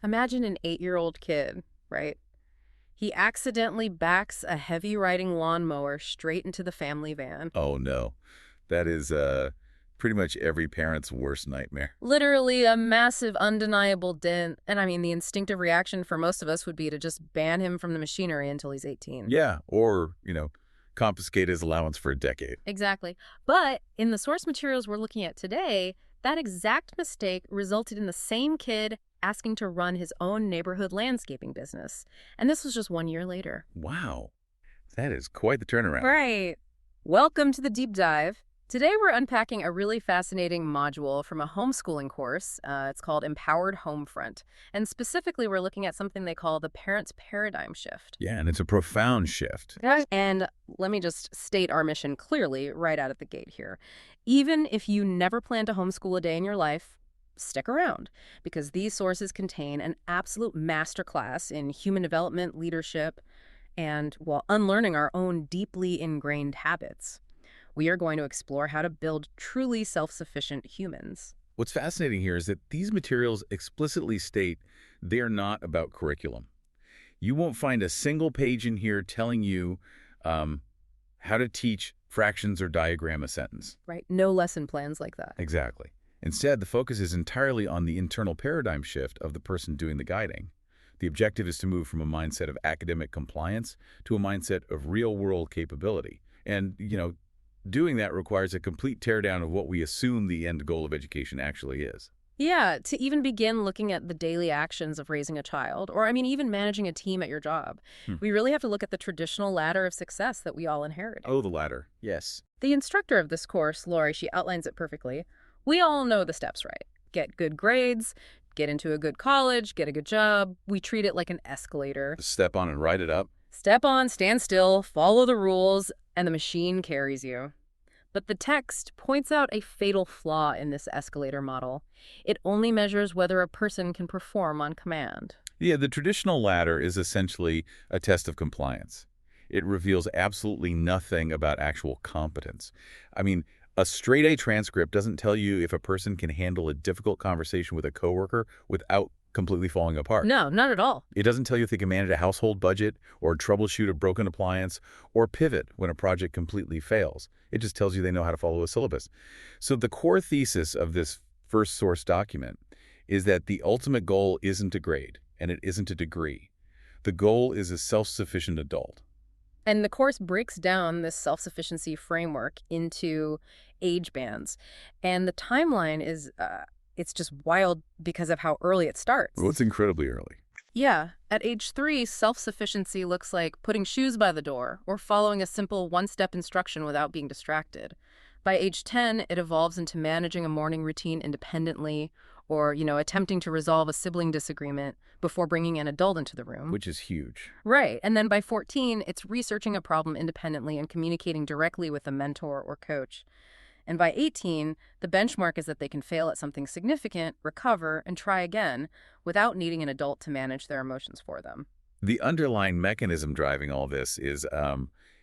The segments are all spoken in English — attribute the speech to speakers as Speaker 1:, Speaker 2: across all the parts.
Speaker 1: Imagine an 8-year-old kid, right? He accidentally backs a heavy riding lawnmower straight into the family van.
Speaker 2: Oh, no. That is pretty much every parent's worst nightmare.
Speaker 1: Literally a massive, undeniable dent. And I mean, the instinctive reaction for most of us would be to just ban him from the machinery until he's 18.
Speaker 2: Yeah, or, confiscate his allowance for a decade.
Speaker 1: Exactly. But in the source materials we're looking at today, that exact mistake resulted in the same kid asking to run his own neighborhood landscaping business. And this was just 1 year later.
Speaker 2: Wow, that is quite the turnaround.
Speaker 1: Right. Welcome to the deep dive. Today we're unpacking a really fascinating module from a homeschooling course. It's called Empowered Homefront. And specifically, we're looking at something they call the parent's paradigm shift.
Speaker 2: Yeah, and it's a profound shift.
Speaker 1: And let me just state our mission clearly right out of the gate here. Even if you never plan to homeschool a day in your life, stick around, because these sources contain an absolute masterclass in human development, leadership, and, while unlearning our own deeply ingrained habits. We are going to explore how to build truly self-sufficient humans.
Speaker 2: What's fascinating here is that these materials explicitly state they're not about curriculum. You won't find a single page in here telling you how to teach fractions or diagram a sentence.
Speaker 1: Right? No lesson plans like that.
Speaker 2: Exactly. Instead, the focus is entirely on the internal paradigm shift of the person doing the guiding. The objective is to move from a mindset of academic compliance to a mindset of real-world capability. And, doing that requires a complete teardown of what we assume the end goal of education actually is.
Speaker 1: Yeah, to even begin looking at the daily actions of raising a child, or even managing a team at your job, we really have to look at the traditional ladder of success that we all inherit.
Speaker 2: Oh, the latter. Yes.
Speaker 1: The instructor of this course, Lori, she outlines it perfectly. We all know the steps, right? Get good grades, get into a good college, get a good job. We treat it like an escalator.
Speaker 2: Step on and ride it up.
Speaker 1: Step on, stand still, follow the rules, and the machine carries you. But the text points out a fatal flaw in this escalator model. It only measures whether a person can perform on command.
Speaker 2: Yeah, the traditional ladder is essentially a test of compliance. It reveals absolutely nothing about actual competence. I mean, a straight-A transcript doesn't tell you if a person can handle a difficult conversation with a coworker without completely falling apart.
Speaker 1: No, not at all.
Speaker 2: It doesn't tell you if they can manage a household budget or troubleshoot a broken appliance or pivot when a project completely fails. It just tells you they know how to follow a syllabus. So the core thesis of this first source document is that the ultimate goal isn't a grade and it isn't a degree. The goal is a self-sufficient adult.
Speaker 1: And the course breaks down this self-sufficiency framework into age bands. And the timeline is it's just wild because of how early it starts.
Speaker 2: Well, it's incredibly early.
Speaker 1: Yeah. At age 3, self-sufficiency looks like putting shoes by the door or following a simple one-step instruction without being distracted. By age 10, it evolves into managing a morning routine independently or, attempting to resolve a sibling disagreement before bringing an adult into the room.
Speaker 2: Which is huge.
Speaker 1: Right. And then by 14, it's researching a problem independently and communicating directly with a mentor or coach. And by 18, the benchmark is that they can fail at something significant, recover, and try again without needing an adult to manage their emotions for them.
Speaker 2: The underlying mechanism driving all this is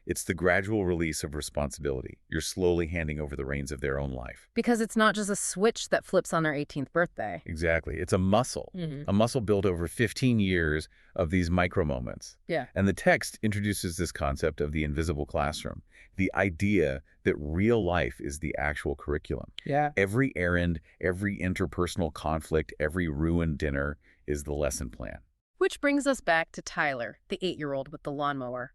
Speaker 2: it's the gradual release of responsibility. You're slowly handing over the reins of their own life.
Speaker 1: Because it's not just a switch that flips on their 18th birthday.
Speaker 2: Exactly. It's a muscle. A muscle built over 15 years of these micro moments.
Speaker 1: Yeah.
Speaker 2: And the text introduces this concept of the invisible classroom, the idea that real life is the actual curriculum.
Speaker 1: Yeah.
Speaker 2: Every errand, every interpersonal conflict, every ruined dinner is the lesson plan.
Speaker 1: Which brings us back to Tyler, the 8-year-old with the lawnmower.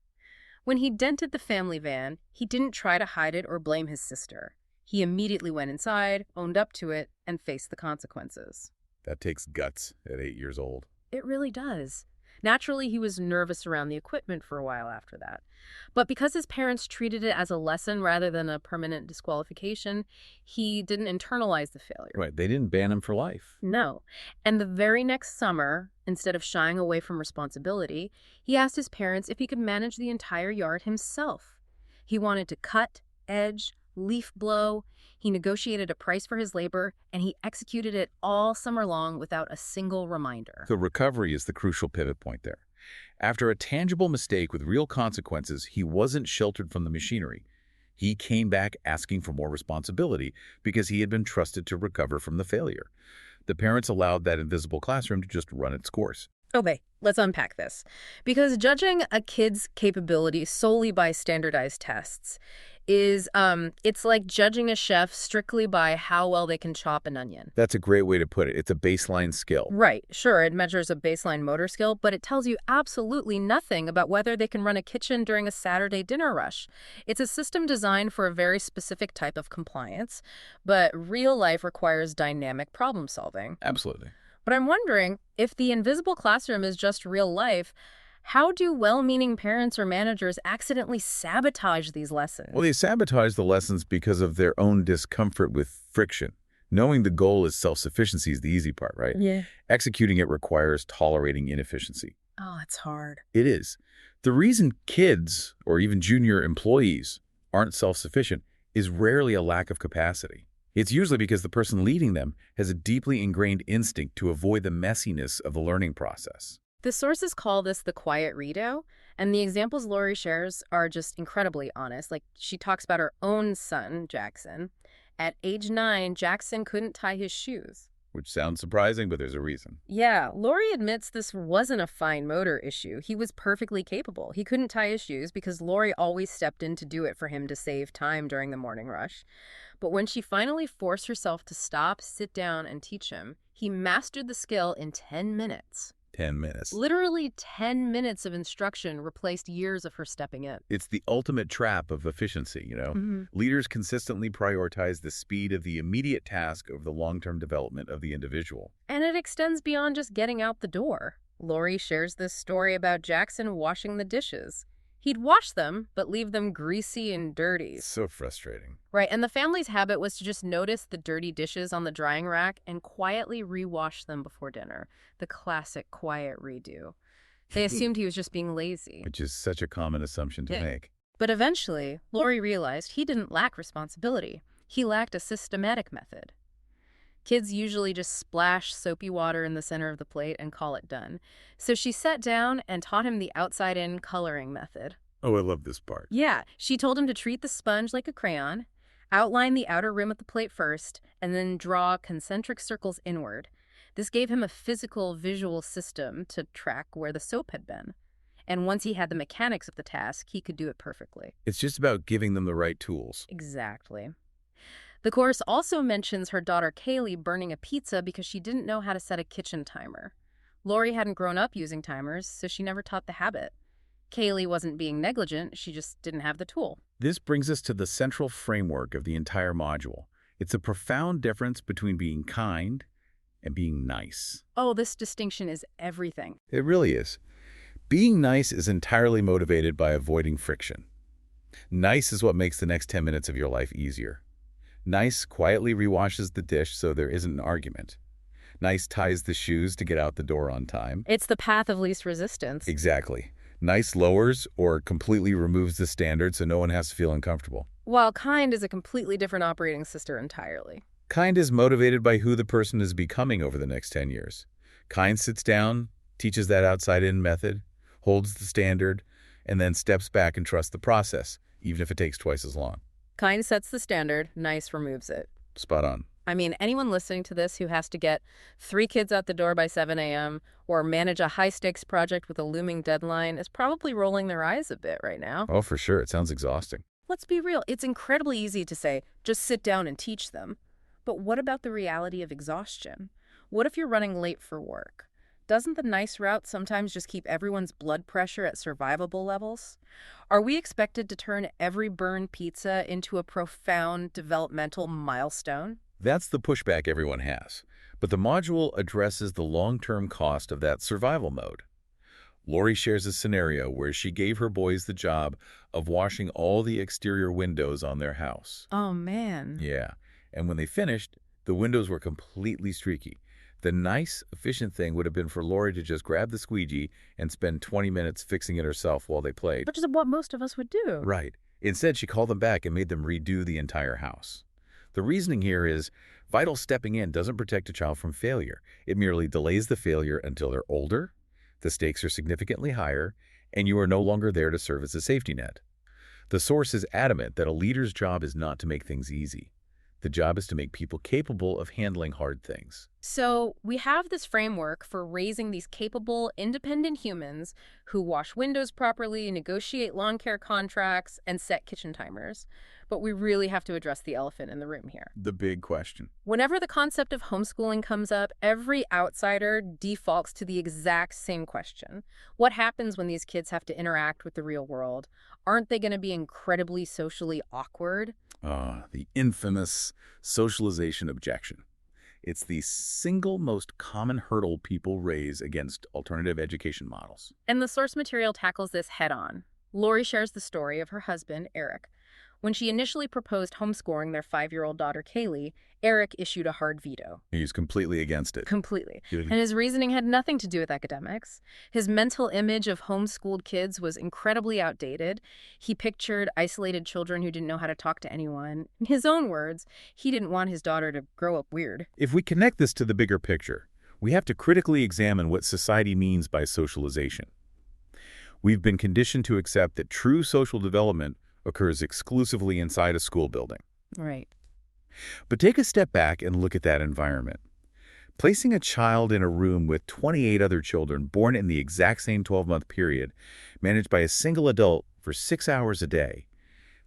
Speaker 1: When he dented the family van, he didn't try to hide it or blame his sister. He immediately went inside, owned up to it, and faced the consequences.
Speaker 2: That takes guts at 8 years old.
Speaker 1: It really does. Naturally, he was nervous around the equipment for a while after that. But because his parents treated it as a lesson rather than a permanent disqualification, he didn't internalize the failure.
Speaker 2: Right. They didn't ban him for life.
Speaker 1: No. And the very next summer, instead of shying away from responsibility, he asked his parents if he could manage the entire yard himself. He wanted to cut, edge, leaf blow. He negotiated a price for his labor, and he executed it all summer long without a single reminder.
Speaker 2: The recovery is the crucial pivot point there. After a tangible mistake with real consequences, he wasn't sheltered from the machinery. He came back asking for more responsibility because he had been trusted to recover from the failure. The parents allowed that invisible classroom to just run its course.
Speaker 1: Okay, let's unpack this. Because judging a kid's capability solely by standardized tests is, it's like judging a chef strictly by how well they can chop an onion.
Speaker 2: That's a great way to put it. It's a baseline skill.
Speaker 1: Right, sure, it measures a baseline motor skill, but it tells you absolutely nothing about whether they can run a kitchen during a Saturday dinner rush. It's a system designed for a very specific type of compliance, but real life requires dynamic problem solving.
Speaker 2: Absolutely.
Speaker 1: But I'm wondering, if the invisible classroom is just real life, how do well-meaning parents or managers accidentally sabotage these lessons?
Speaker 2: Well, they sabotage the lessons because of their own discomfort with friction. Knowing the goal is self-sufficiency is the easy part, right?
Speaker 1: Yeah.
Speaker 2: Executing it requires tolerating inefficiency.
Speaker 1: Oh, it's hard.
Speaker 2: It is. The reason kids or even junior employees aren't self-sufficient is rarely a lack of capacity. It's usually because the person leading them has a deeply ingrained instinct to avoid the messiness of the learning process.
Speaker 1: The sources call this the quiet redo, and the examples Lori shares are just incredibly honest. Like, she talks about her own son, Jackson. At age 9, Jackson couldn't tie his shoes.
Speaker 2: Which sounds surprising, but there's a reason.
Speaker 1: Yeah, Lori admits this wasn't a fine motor issue. He was perfectly capable. He couldn't tie his shoes because Lori always stepped in to do it for him to save time during the morning rush. But when she finally forced herself to stop, sit down, and teach him, he mastered the skill in 10 minutes.
Speaker 2: 10 minutes.
Speaker 1: Literally 10 minutes of instruction replaced years of her stepping in.
Speaker 2: It's the ultimate trap of efficiency. Leaders consistently prioritize the speed of the immediate task over the long-term development of the individual.
Speaker 1: And it extends beyond just getting out the door. Lori shares this story about Jackson washing the dishes. He'd wash them, but leave them greasy and dirty.
Speaker 2: So frustrating.
Speaker 1: Right, and the family's habit was to just notice the dirty dishes on the drying rack and quietly rewash them before dinner. The classic quiet redo. They assumed he was just being lazy.
Speaker 2: Which is such a common assumption to make.
Speaker 1: But eventually, Lori realized he didn't lack responsibility. He lacked a systematic method. Kids usually just splash soapy water in the center of the plate and call it done. So she sat down and taught him the outside-in coloring method.
Speaker 2: Oh, I love this part.
Speaker 1: Yeah, she told him to treat the sponge like a crayon, outline the outer rim of the plate first, and then draw concentric circles inward. This gave him a physical, visual system to track where the soap had been. And once he had the mechanics of the task, he could do it perfectly.
Speaker 2: It's just about giving them the right tools.
Speaker 1: Exactly. The course also mentions her daughter Kaylee burning a pizza because she didn't know how to set a kitchen timer. Lori hadn't grown up using timers, so she never taught the habit. Kaylee wasn't being negligent, she just didn't have the tool.
Speaker 2: This brings us to the central framework of the entire module. It's a profound difference between being kind and being nice.
Speaker 1: Oh, this distinction is everything.
Speaker 2: It really is. Being nice is entirely motivated by avoiding friction. Nice is what makes the next 10 minutes of your life easier. Nice quietly rewashes the dish so there isn't an argument. Nice ties the shoes to get out the door on time.
Speaker 1: It's the path of least resistance.
Speaker 2: Exactly. Nice lowers or completely removes the standard so no one has to feel uncomfortable.
Speaker 1: While kind is a completely different operating system entirely.
Speaker 2: Kind is motivated by who the person is becoming over the next 10 years. Kind sits down, teaches that outside-in method, holds the standard, and then steps back and trusts the process, even if it takes twice as long.
Speaker 1: Kind sets the standard, nice removes it.
Speaker 2: Spot on.
Speaker 1: I mean, anyone listening to this who has to get 3 kids out the door by 7 a.m. or manage a high-stakes project with a looming deadline is probably rolling their eyes a bit right now.
Speaker 2: Oh, for sure. It sounds exhausting.
Speaker 1: Let's be real. It's incredibly easy to say, just sit down and teach them. But what about the reality of exhaustion? What if you're running late for work? Doesn't the nice route sometimes just keep everyone's blood pressure at survivable levels? Are we expected to turn every burned pizza into a profound developmental milestone?
Speaker 2: That's the pushback everyone has. But the module addresses the long-term cost of that survival mode. Lori shares a scenario where she gave her boys the job of washing all the exterior windows on their house.
Speaker 1: Oh, man.
Speaker 2: Yeah. And when they finished, the windows were completely streaky. The nice, efficient thing would have been for Lori to just grab the squeegee and spend 20 minutes fixing it herself while they played.
Speaker 1: Which is what most of us would do.
Speaker 2: Right. Instead, she called them back and made them redo the entire house. The reasoning here is vital stepping in doesn't protect a child from failure. It merely delays the failure until they're older, the stakes are significantly higher, and you are no longer there to serve as a safety net. The source is adamant that a leader's job is not to make things easy. The job is to make people capable of handling hard things.
Speaker 1: So we have this framework for raising these capable, independent humans who wash windows properly, negotiate lawn care contracts, and set kitchen timers. But we really have to address the elephant in the room here.
Speaker 2: The big question.
Speaker 1: Whenever the concept of homeschooling comes up, every outsider defaults to the exact same question. What happens when these kids have to interact with the real world? Aren't they going to be incredibly socially awkward?
Speaker 2: The infamous socialization objection. It's the single most common hurdle people raise against alternative education models.
Speaker 1: And the source material tackles this head on. Lori shares the story of her husband, Eric. When she initially proposed homeschooling their 5-year-old daughter, Kaylee, Eric issued a hard veto.
Speaker 2: He's completely against it.
Speaker 1: Completely.
Speaker 2: He-
Speaker 1: And his reasoning had nothing to do with academics. His mental image of homeschooled kids was incredibly outdated. He pictured isolated children who didn't know how to talk to anyone. In his own words, he didn't want his daughter to grow up weird.
Speaker 2: If we connect this to the bigger picture, we have to critically examine what society means by socialization. We've been conditioned to accept that true social development occurs exclusively inside a school building.
Speaker 1: Right.
Speaker 2: But take a step back and look at that environment. Placing a child in a room with 28 other children born in the exact same 12-month period, managed by a single adult for 6 hours a day,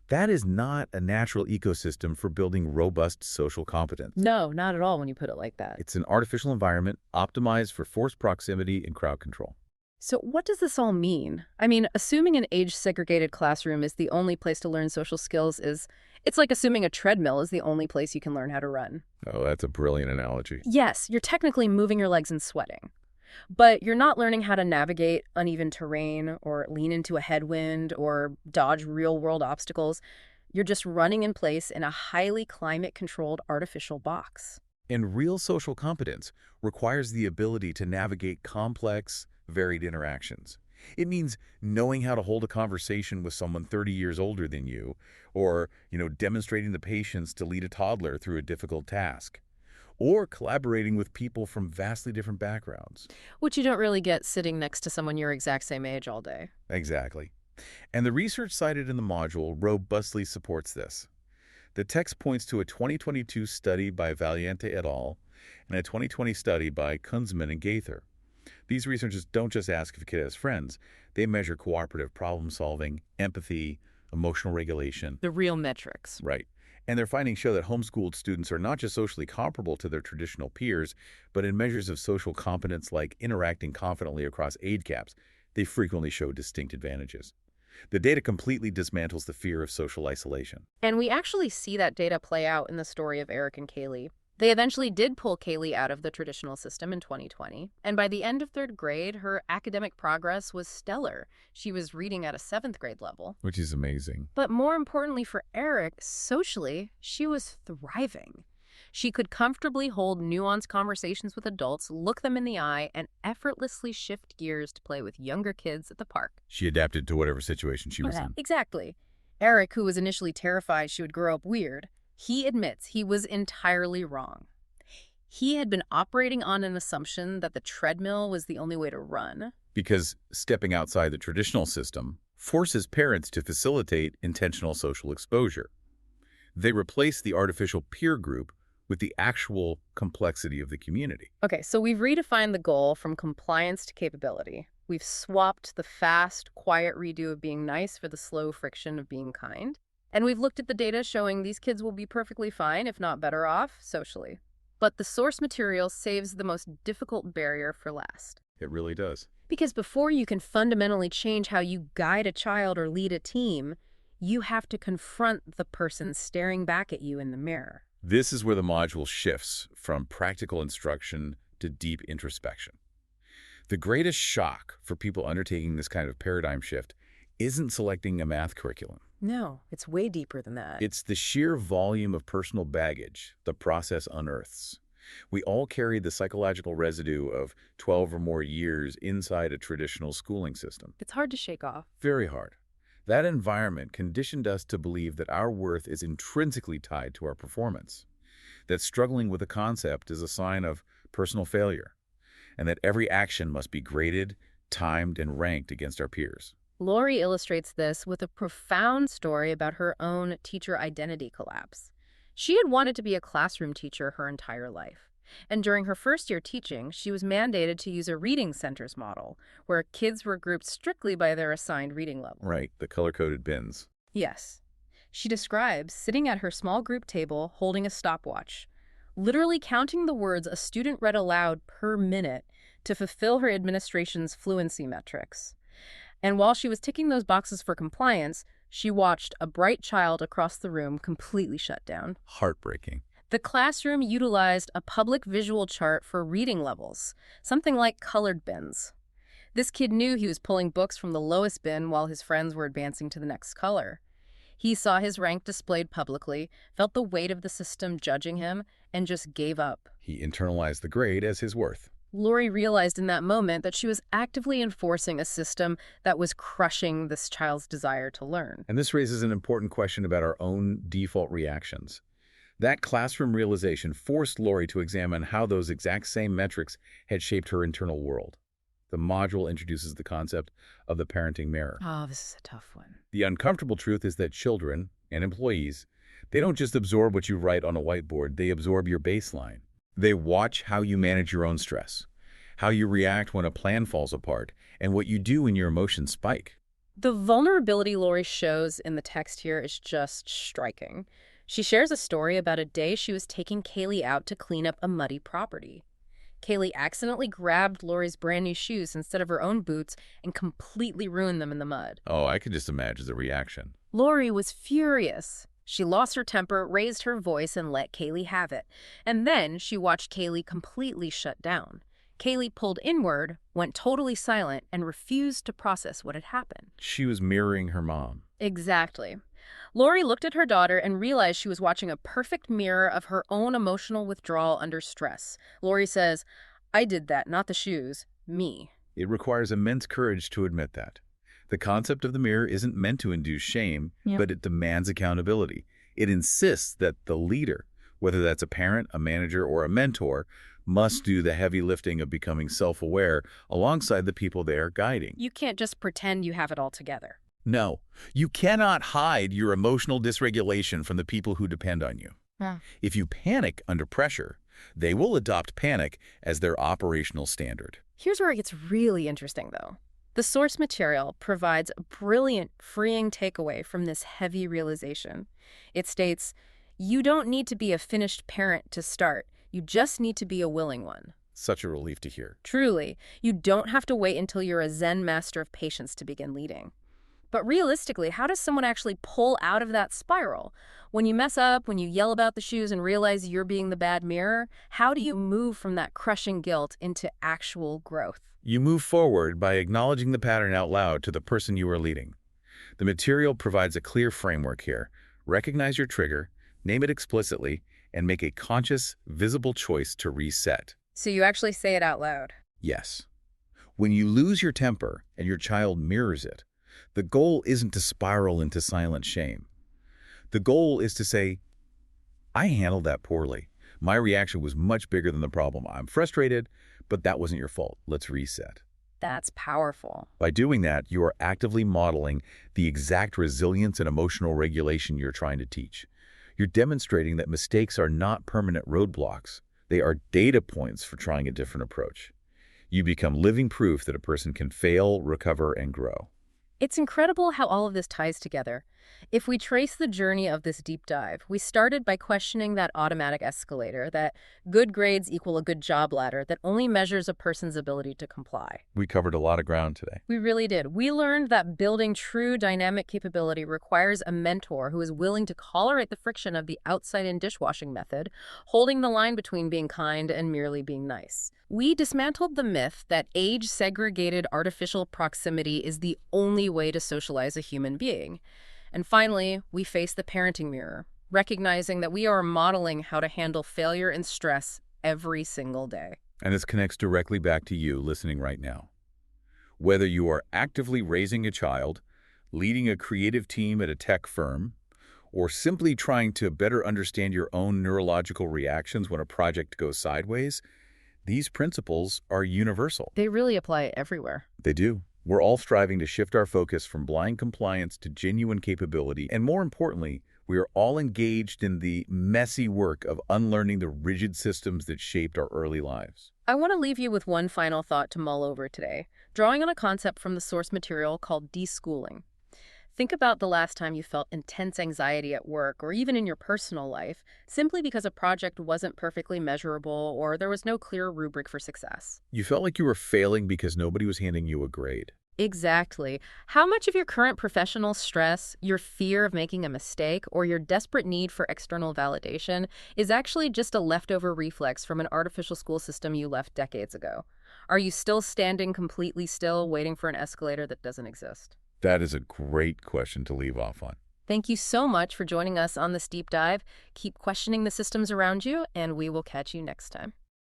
Speaker 2: that is not a natural ecosystem for building robust social competence.
Speaker 1: No, not at all when you put it like that.
Speaker 2: It's an artificial environment optimized for forced proximity and crowd control.
Speaker 1: So what does this all mean? I mean, assuming an age-segregated classroom is the only place to learn social skills it's like assuming a treadmill is the only place you can learn how to run.
Speaker 2: Oh, that's a brilliant analogy.
Speaker 1: Yes, you're technically moving your legs and sweating, but you're not learning how to navigate uneven terrain or lean into a headwind or dodge real-world obstacles. You're just running in place in a highly climate-controlled artificial box.
Speaker 2: And real social competence requires the ability to navigate complex, varied interactions. It means knowing how to hold a conversation with someone 30 years older than you, or, demonstrating the patience to lead a toddler through a difficult task, or collaborating with people from vastly different backgrounds.
Speaker 1: Which you don't really get sitting next to someone your exact same age all day.
Speaker 2: Exactly. And the research cited in the module robustly supports this. The text points to a 2022 study by Valiente et al. And a 2020 study by Kunzman and Gaither. These researchers don't just ask if a kid has friends. They measure cooperative problem-solving, empathy, emotional regulation.
Speaker 1: The real metrics.
Speaker 2: Right. And their findings show that homeschooled students are not just socially comparable to their traditional peers, but in measures of social competence like interacting confidently across age gaps, they frequently show distinct advantages. The data completely dismantles the fear of social isolation.
Speaker 1: And we actually see that data play out in the story of Eric and Kaylee. They eventually did pull Kaylee out of the traditional system in 2020, and by the end of 3rd grade, her academic progress was stellar. She was reading at a 7th grade level.
Speaker 2: Which is amazing.
Speaker 1: But more importantly for Eric, socially, she was thriving. She could comfortably hold nuanced conversations with adults, look them in the eye, and effortlessly shift gears to play with younger kids at the park.
Speaker 2: She adapted to whatever situation she was in.
Speaker 1: Exactly. Eric, who was initially terrified she would grow up weird, he admits he was entirely wrong. He had been operating on an assumption that the treadmill was the only way to run.
Speaker 2: Because stepping outside the traditional system forces parents to facilitate intentional social exposure. They replace the artificial peer group with the actual complexity of the community.
Speaker 1: Okay, so we've redefined the goal from compliance to capability. We've swapped the fast, quiet redo of being nice for the slow friction of being kind. And we've looked at the data showing these kids will be perfectly fine, if not better off, socially. But the source material saves the most difficult barrier for last.
Speaker 2: It really does.
Speaker 1: Because before you can fundamentally change how you guide a child or lead a team, you have to confront the person staring back at you in the mirror.
Speaker 2: This is where the module shifts from practical instruction to deep introspection. The greatest shock for people undertaking this kind of paradigm shift isn't selecting a math curriculum.
Speaker 1: No, it's way deeper than that.
Speaker 2: It's the sheer volume of personal baggage the process unearths. We all carry the psychological residue of 12 or more years inside a traditional schooling system.
Speaker 1: It's hard to shake off.
Speaker 2: Very hard. That environment conditioned us to believe that our worth is intrinsically tied to our performance, that struggling with a concept is a sign of personal failure, and that every action must be graded, timed, and ranked against our peers.
Speaker 1: Lori illustrates this with a profound story about her own teacher identity collapse. She had wanted to be a classroom teacher her entire life. And during her first year teaching, she was mandated to use a reading centers model, where kids were grouped strictly by their assigned reading level.
Speaker 2: Right, the color-coded bins.
Speaker 1: Yes. She describes sitting at her small group table holding a stopwatch, literally counting the words a student read aloud per minute to fulfill her administration's fluency metrics. And while she was ticking those boxes for compliance, she watched a bright child across the room completely shut down.
Speaker 2: Heartbreaking.
Speaker 1: The classroom utilized a public visual chart for reading levels, something like colored bins. This kid knew he was pulling books from the lowest bin while his friends were advancing to the next color. He saw his rank displayed publicly, felt the weight of the system judging him, and just gave up.
Speaker 2: He internalized the grade as his worth.
Speaker 1: Lori realized in that moment that she was actively enforcing a system that was crushing this child's desire to learn.
Speaker 2: And this raises an important question about our own default reactions. That classroom realization forced Lori to examine how those exact same metrics had shaped her internal world. The module introduces the concept of the parenting mirror.
Speaker 1: Oh, this is a tough one.
Speaker 2: The uncomfortable truth is that children and employees, they don't just absorb what you write on a whiteboard, they absorb your baseline. They watch how you manage your own stress, how you react when a plan falls apart, and what you do when your emotions spike.
Speaker 1: The vulnerability Lori shows in the text here is just striking. She shares a story about a day she was taking Kaylee out to clean up a muddy property. Kaylee accidentally grabbed Lori's brand new shoes instead of her own boots and completely ruined them in the mud.
Speaker 2: Oh, I could just imagine the reaction.
Speaker 1: Lori was furious. She lost her temper, raised her voice, and let Kaylee have it. And then she watched Kaylee completely shut down. Kaylee pulled inward, went totally silent, and refused to process what had happened.
Speaker 2: She was mirroring her mom.
Speaker 1: Exactly. Lori looked at her daughter and realized she was watching a perfect mirror of her own emotional withdrawal under stress. Lori says, "I did that, not the shoes. Me."
Speaker 2: It requires immense courage to admit that. The concept of the mirror isn't meant to induce shame, but it demands accountability. It insists that the leader, whether that's a parent, a manager, or a mentor, must do the heavy lifting of becoming self-aware alongside the people they are guiding.
Speaker 1: You can't just pretend you have it all together.
Speaker 2: No, you cannot hide your emotional dysregulation from the people who depend on you.
Speaker 1: Yeah.
Speaker 2: If you panic under pressure, they will adopt panic as their operational standard.
Speaker 1: Here's where it gets really interesting, though. The source material provides a brilliant, freeing takeaway from this heavy realization. It states, "You don't need to be a finished parent to start. You just need to be a willing one."
Speaker 2: Such a relief to hear.
Speaker 1: Truly, you don't have to wait until you're a Zen master of patience to begin leading. But realistically, how does someone actually pull out of that spiral? When you mess up, when you yell about the shoes and realize you're being the bad mirror, how do you move from that crushing guilt into actual growth?
Speaker 2: You move forward by acknowledging the pattern out loud to the person you are leading. The material provides a clear framework here. Recognize your trigger, name it explicitly, and make a conscious, visible choice to reset.
Speaker 1: So you actually say it out loud.
Speaker 2: Yes. When you lose your temper and your child mirrors it, the goal isn't to spiral into silent shame. The goal is to say, "I handled that poorly. My reaction was much bigger than the problem. I'm frustrated, but that wasn't your fault. Let's reset."
Speaker 1: That's powerful.
Speaker 2: By doing that, you are actively modeling the exact resilience and emotional regulation you're trying to teach. You're demonstrating that mistakes are not permanent roadblocks. They are data points for trying a different approach. You become living proof that a person can fail, recover, and grow.
Speaker 1: It's incredible how all of this ties together. If we trace the journey of this deep dive, we started by questioning that automatic escalator, that good grades equal a good job ladder that only measures a person's ability to comply.
Speaker 2: We covered a lot of ground today.
Speaker 1: We really did. We learned that building true dynamic capability requires a mentor who is willing to tolerate the friction of the outside-in dishwashing method, holding the line between being kind and merely being nice. We dismantled the myth that age-segregated artificial proximity is the only way to socialize a human being. And finally, we faced the parenting mirror, recognizing that we are modeling how to handle failure and stress every single day.
Speaker 2: And this connects directly back to you listening right now. Whether you are actively raising a child, leading a creative team at a tech firm, or simply trying to better understand your own neurological reactions when a project goes sideways, these principles are universal.
Speaker 1: They really apply everywhere.
Speaker 2: They do. We're all striving to shift our focus from blind compliance to genuine capability, and more importantly, We are all engaged in the messy work of unlearning the rigid systems that shaped our early lives.
Speaker 1: I want to leave you with one final thought to mull over today, drawing on a concept from the source material called deschooling. Think about the last time you felt intense anxiety at work or even in your personal life, simply because a project wasn't perfectly measurable or there was no clear rubric for success.
Speaker 2: You felt like you were failing because nobody was handing you a grade.
Speaker 1: Exactly. How much of your current professional stress, your fear of making a mistake, or your desperate need for external validation is actually just a leftover reflex from an artificial school system you left decades ago? Are you still standing completely still, waiting for an escalator that doesn't exist?
Speaker 2: That is a great question to leave off on.
Speaker 1: Thank you so much for joining us on this deep dive. Keep questioning the systems around you, and we will catch you next time.